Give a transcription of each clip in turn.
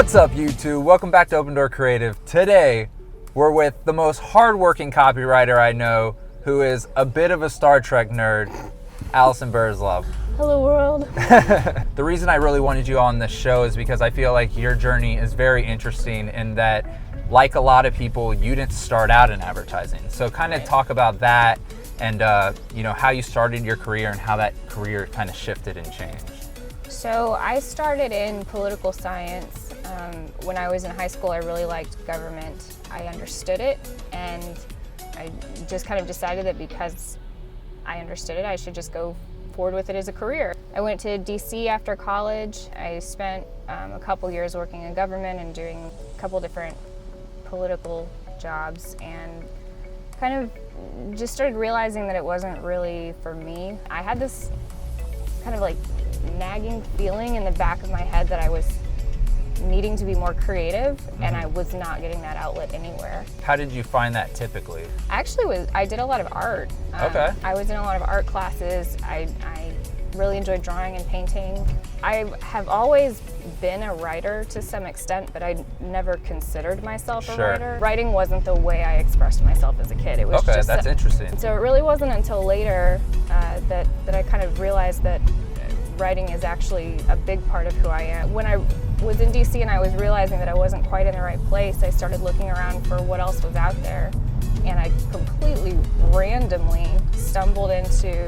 What's up, YouTube? Welcome back to Open Door Creative. Today, we're with the most hardworking copywriter I know, who is a bit of a Star Trek nerd, Allison Burzlaff. Hello, world. The reason I really wanted you on this show is because I feel like your journey is very interesting in that, like a lot of people, you didn't start out in advertising. So kind of talk about that and how you started your career and how that career kind of shifted and changed. So I started in political science. When I was in high school, I really liked government. I understood it, and I just kind of decided that because I understood it, I should just go forward with it as a career. I went to DC after college. I spent a couple years working in government and doing a couple different political jobs, and kind of just started realizing that it wasn't really for me. I had this kind of like nagging feeling in the back of my head that I was needing to be more creative, and I was not getting that outlet anywhere. How did you find that typically? I did a lot of art. Okay. I was in a lot of art classes. I really enjoyed drawing and painting. I have always been a writer to some extent, but I never considered myself a writer. Writing wasn't the way I expressed myself as a kid. It was just that's interesting. So it really wasn't until later that I kind of realized that writing is actually a big part of who I am. When I was in DC and I was realizing that I wasn't quite in the right place, I started looking around for what else was out there, and I completely randomly stumbled into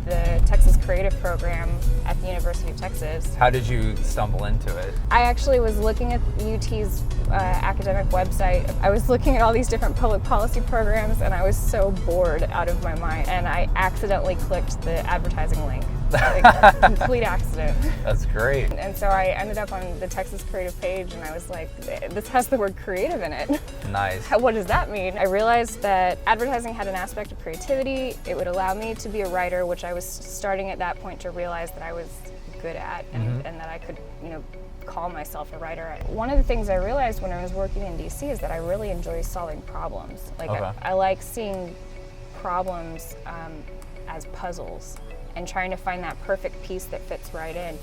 the Texas Creative Program at the University of Texas. How did you stumble into it? I actually was looking at UT's academic website. I was looking at all these different public policy programs, and I was so bored out of my mind, and I accidentally clicked the advertising link. Like, complete accident. That's great. And so I ended up on the Texas Creative page, and I was like, this has the word creative in it. Nice. What does that mean? I realized that advertising had an aspect of creativity. It would allow me to be a writer, which I was starting at that point to realize that I was good at, and that I could, call myself a writer. One of the things I realized when I was working in DC is that I really enjoy solving problems. Like I like seeing problems as puzzles and trying to find that perfect piece that fits right in.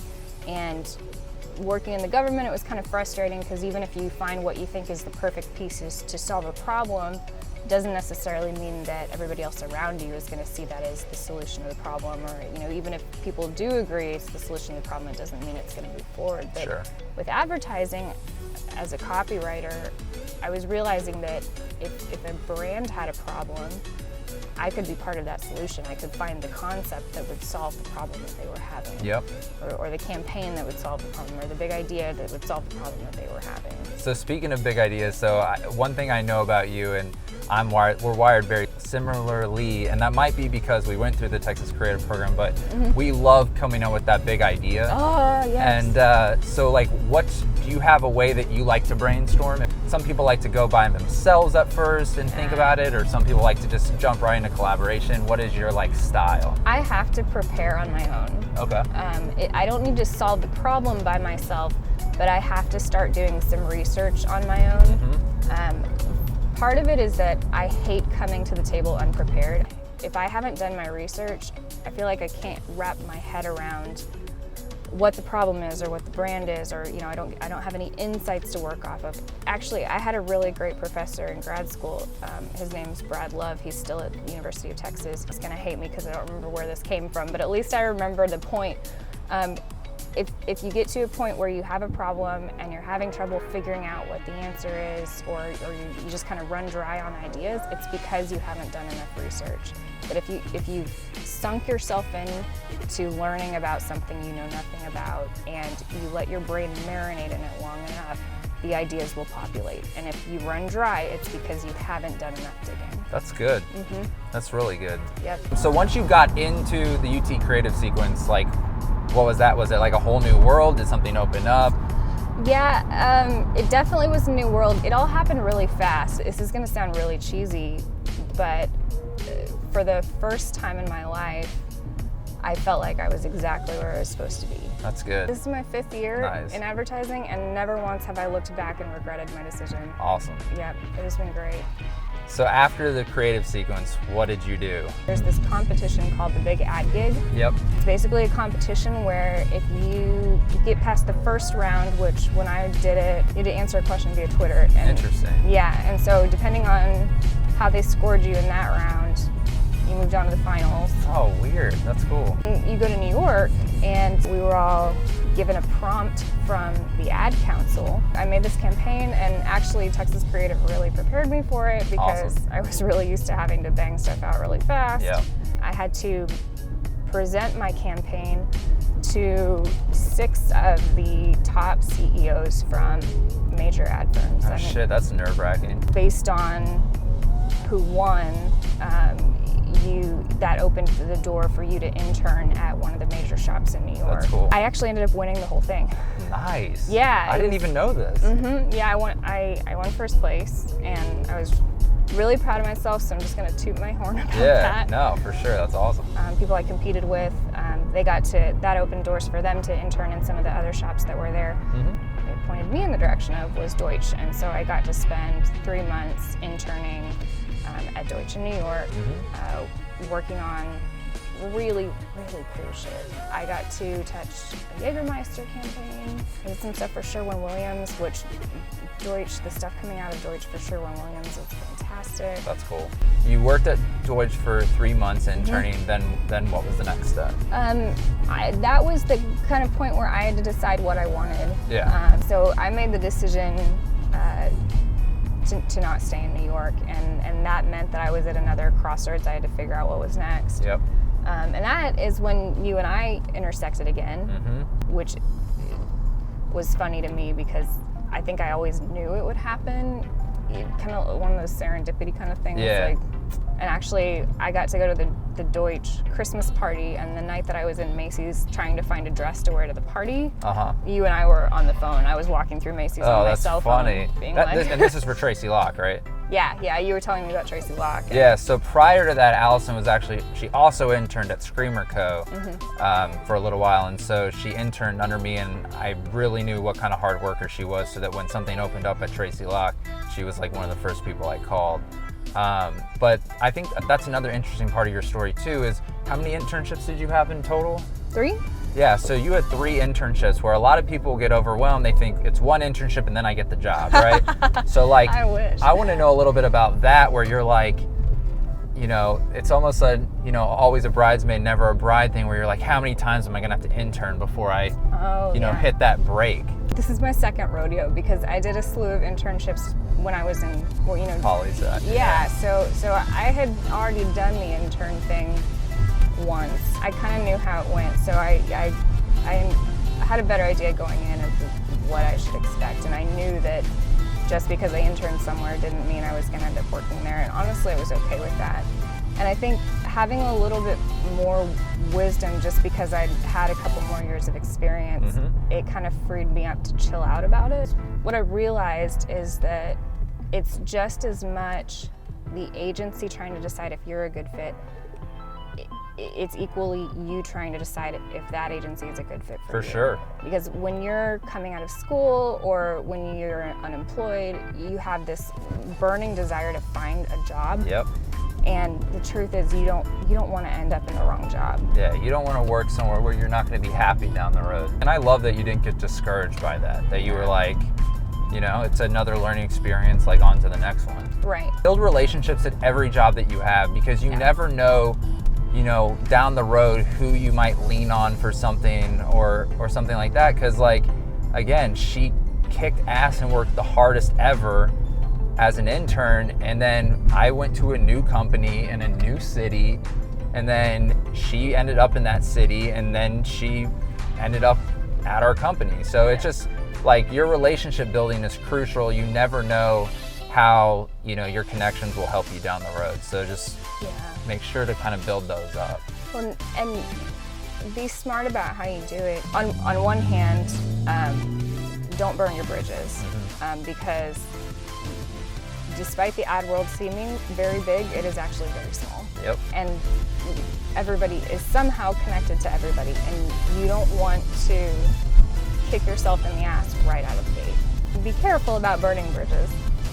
And working in the government, it was kind of frustrating because even if you find what you think is the perfect pieces to solve a problem, doesn't necessarily mean that everybody else around you is going to see that as the solution to the problem, or even if people do agree it's the solution to the problem, it doesn't mean it's going to move forward. But with advertising, as a copywriter, I was realizing that if a brand had a problem, I could be part of that solution. I could find the concept that would solve the problem that they were having. Yep. Or the campaign that would solve the problem, or the big idea that would solve the problem that they were having. So speaking of big ideas, one thing I know about you, and we're wired very similarly, and that might be because we went through the Texas Creative Program, but we love coming up with that big idea. Oh, yes. And what do you have a way that you like to brainstorm? Some people like to go by themselves at first and think about it, or some people like to just jump right into collaboration. What is your style? I have to prepare on my own. Okay. I don't need to solve the problem by myself, but I have to start doing some research on my own. Part of it is that I hate coming to the table unprepared. If I haven't done my research, I feel like I can't wrap my head around what the problem is or what the brand is, or I don't have any insights to work off of. Actually, I had a really great professor in grad school. His name's Brad Love. He's still at the University of Texas. He's gonna hate me because I don't remember where this came from, but at least I remember the point. If you get to a point where you have a problem and you're having trouble figuring out what the answer is, or you just kind of run dry on ideas, it's because you haven't done enough research. But if you've sunk yourself in to learning about something you know nothing about, and you let your brain marinate in it long enough, the ideas will populate. And if you run dry, it's because you haven't done enough digging. That's good. That's really good. Yep. So once you got into the UT Creative sequence, what was that? Was it like a whole new world? Did something open up? Yeah, it definitely was a new world. It all happened really fast. This is gonna sound really cheesy, but for the first time in my life, I felt like I was exactly where I was supposed to be. That's good. This is my 5th year in advertising, and never once have I looked back and regretted my decision. Awesome. Yep, it has been great. So after the creative sequence, what did you do? There's this competition called the Big Ad Gig. Yep. It's basically a competition where if you get past the first round, which when I did it, you had to answer a question via Twitter. And Interesting. yeah, and so depending on how they scored you in that round, you moved on to the finals. Oh, weird. That's cool. You go to New York, and we were all given a prompt from the ad council. I made this campaign, and actually Texas Creative really prepared me for it because Awesome. I was really used to having to bang stuff out really fast. Yeah. I had to present my campaign to 6 of the top CEOs from major ad firms. Oh, shit, that's nerve-wracking. Based on who won, that opened the door for you to intern at one of the major shops in New York. That's cool. I actually ended up winning the whole thing. Nice. Yeah. I didn't even know this. Yeah, I won first place, and I was really proud of myself, so I'm just going to toot my horn about that. Yeah, no, for sure. That's awesome. People I competed with, that opened doors for them to intern in some of the other shops that were there. It pointed me in the direction of was Deutsch, and so I got to spend 3 months interning at Deutsch in New York, working on really, really cool shit. I got to touch a Jägermeister campaign. I did some stuff for Sherwin-Williams, which Deutsch, the stuff coming out of Deutsch for Sherwin-Williams was fantastic. That's cool. You worked at Deutsch for 3 months interning, then what was the next step? That was the kind of point where I had to decide what I wanted. Yeah. So I made the decision to not stay in New York, and that meant that I was at another crossroads. I had to figure out what was next. Yep. And that is when you and I intersected again, which was funny to me because I think I always knew it would happen. Kind of one of those serendipity kind of things. Yeah. And actually, I got to go to the Deutsch Christmas party, and the night that I was in Macy's trying to find a dress to wear to the party, you and I were on the phone. I was walking through Macy's on my cell phone. Oh, that's funny. And this is for Tracy Locke, right? Yeah, you were telling me about Tracy Locke. Yeah, so prior to that, Allison was she also interned at Screamer Co. For a little while, and so she interned under me, and I really knew what kind of hard worker she was, so that when something opened up at Tracy Locke, she was like one of the first people I called. But I think that's another interesting part of your story too, is how many internships did you have in total? 3? Yeah, so you had 3 internships, where a lot of people get overwhelmed. They think it's one internship and then I get the job, right? So like, I wish. I want to know a little bit about that, where you're like, it's almost a, always a bridesmaid, never a bride thing, where you're like, how many times am I gonna have to intern before I, hit that break? This is my second rodeo because I did a slew of internships when I was in, Polly's that. Yeah, so I had already done the intern thing once. I kind of knew how it went, so I had a better idea going in of what I should expect, and I knew that just because I interned somewhere didn't mean I was going to end up working there, and honestly I was okay with that. And I think having a little bit more wisdom, just because I'd had a couple more years of experience, it kind of freed me up to chill out about it. What I realized is that it's just as much the agency trying to decide if you're a good fit. It's equally you trying to decide if that agency is a good fit for you. For sure. Because when you're coming out of school or when you're unemployed, you have this burning desire to find a job. Yep. And the truth is, you don't want to end up in the wrong job. Yeah, you don't want to work somewhere where you're not going to be happy down the road. And I love that you didn't get discouraged by that. That you were like, it's another learning experience, like on to the next one. Right. Build relationships at every job that you have, because you never know, down the road who you might lean on for something or something like that. Because like, again, she kicked ass and worked the hardest ever as an intern, and then I went to a new company in a new city, and then she ended up in that city, and then she ended up at our company. So it's just like, your relationship building is crucial. You never know how your connections will help you down the road. So just make sure to kind of build those up. Well, and be smart about how you do it. On one hand, don't burn your bridges, because despite the ad world seeming very big, it is actually very small. Yep. And everybody is somehow connected to everybody, and you don't want to kick yourself in the ass right out of the gate. Be careful about burning bridges.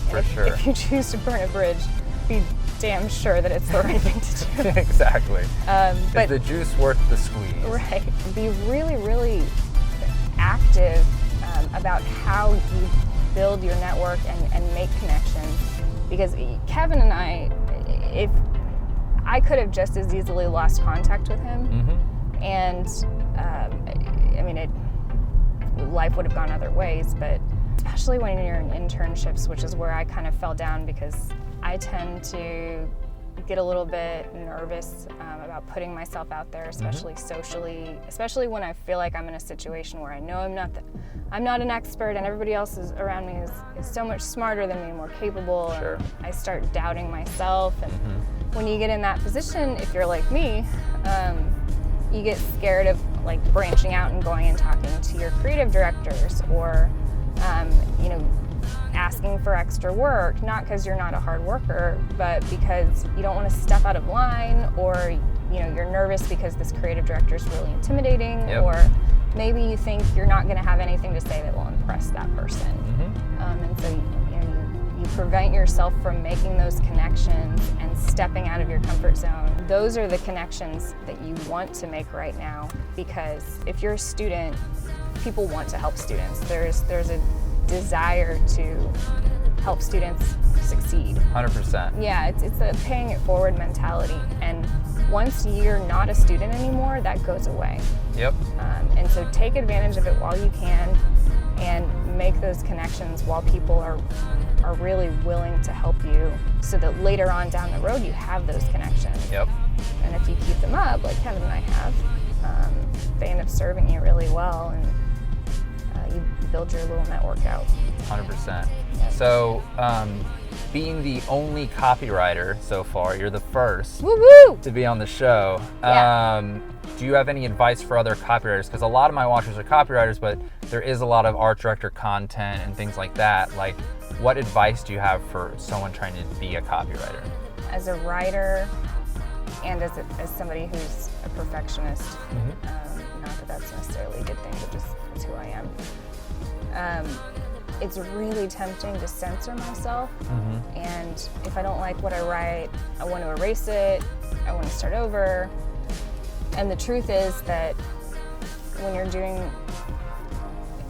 For sure. If you choose to burn a bridge, be damn sure that it's the right thing to do. Exactly. But is the juice worth the squeeze? right, be really, really active about how you build your network and make connections. Because Kevin and I could have just as easily lost contact with him, and life would have gone other ways, but especially when you're in internships, which is where I kind of fell down because I tend to get a little bit nervous about putting myself out there, especially socially, especially when I feel like I'm in a situation where I know I'm not an expert and everybody else around me is so much smarter than me and more capable. Sure. And I start doubting myself, and when you get in that position, if you're like me, you get scared of like branching out and going and talking to your creative directors, or asking for extra work, not because you're not a hard worker, but because you don't want to step out of line, or you're nervous because this creative director is really intimidating, or maybe you think you're not going to have anything to say that will impress that person. And so you prevent yourself from making those connections and stepping out of your comfort zone. Those are the connections that you want to make right now, because if you're a student, people want to help students. There's a desire to help students succeed. 100%. Yeah, it's a paying it forward mentality, and once you're not a student anymore, that goes away. Yep. And so take advantage of it while you can, and make those connections while people are really willing to help you, so that later on down the road you have those connections. Yep. And if you keep them up, like Kevin and I have, they end up serving you really well, and you build your little network out. 100%. So, being the only copywriter so far, you're the first Woo-woo! to be on the show. Yeah. Do you have any advice for other copywriters? Because a lot of my watchers are copywriters, but there is a lot of art director content and things like that. Like, what advice do you have for someone trying to be a copywriter? As a writer, and as somebody who's a perfectionist, not that that's necessarily a good thing, but just that's who I am. It's really tempting to censor myself, and if I don't like what I write, I want to erase it, I want to start over. And the truth is that when you're doing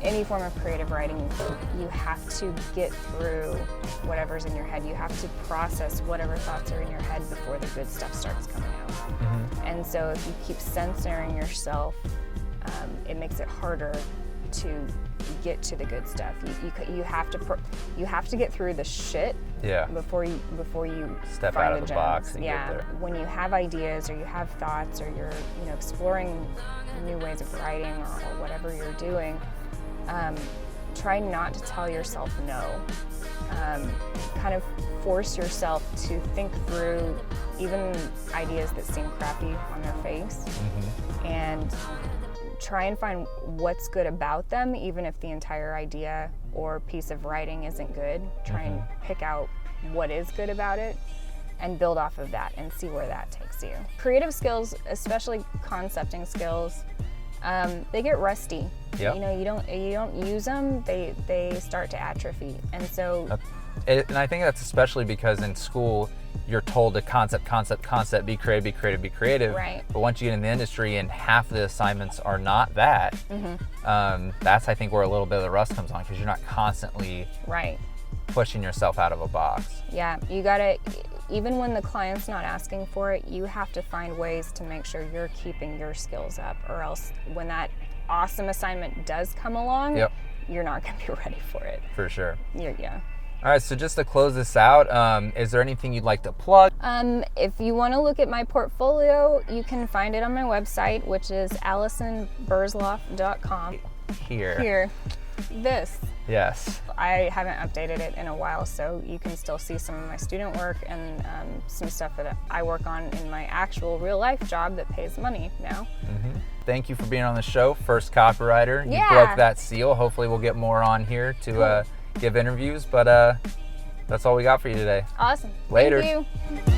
any form of creative writing, you have to get through whatever's in your head. You have to process whatever thoughts are in your head before the good stuff starts coming out. And so if you keep censoring yourself, it makes it harder to get to the good stuff. You have to get through the shit before you step find out of the box and get there. When you have ideas, or you have thoughts, or you're exploring new ways of writing, or whatever you're doing, try not to tell yourself no. Kind of force yourself to think through even ideas that seem crappy on their face, and try and find what's good about them, even if the entire idea or piece of writing isn't good. Try and pick out what is good about it and build off of that and see where that takes you. Creative skills, especially concepting skills, they get rusty. Yep. You don't use them, they start to atrophy. And so and I think that's especially because in school you're told to concept, be creative. Right. But once you get in the industry and half the assignments are not that, that's I think where a little bit of the rust comes on, because you're not constantly pushing yourself out of a box. Yeah, you gotta, even when the client's not asking for it, you have to find ways to make sure you're keeping your skills up, or else when that awesome assignment does come along, you're not gonna be ready for it. For sure. Yeah. All right, so just to close this out, is there anything you'd like to plug? If you want to look at my portfolio, you can find it on my website, which is AllisonBurzlaff.com. Here. This. Yes. I haven't updated it in a while, so you can still see some of my student work and some stuff that I work on in my actual real life job that pays money now. Thank you for being on the show, first copywriter. Yeah. You broke that seal. Hopefully we'll get more on here to give interviews, but that's all we got for you today. Awesome. Later. Thank you.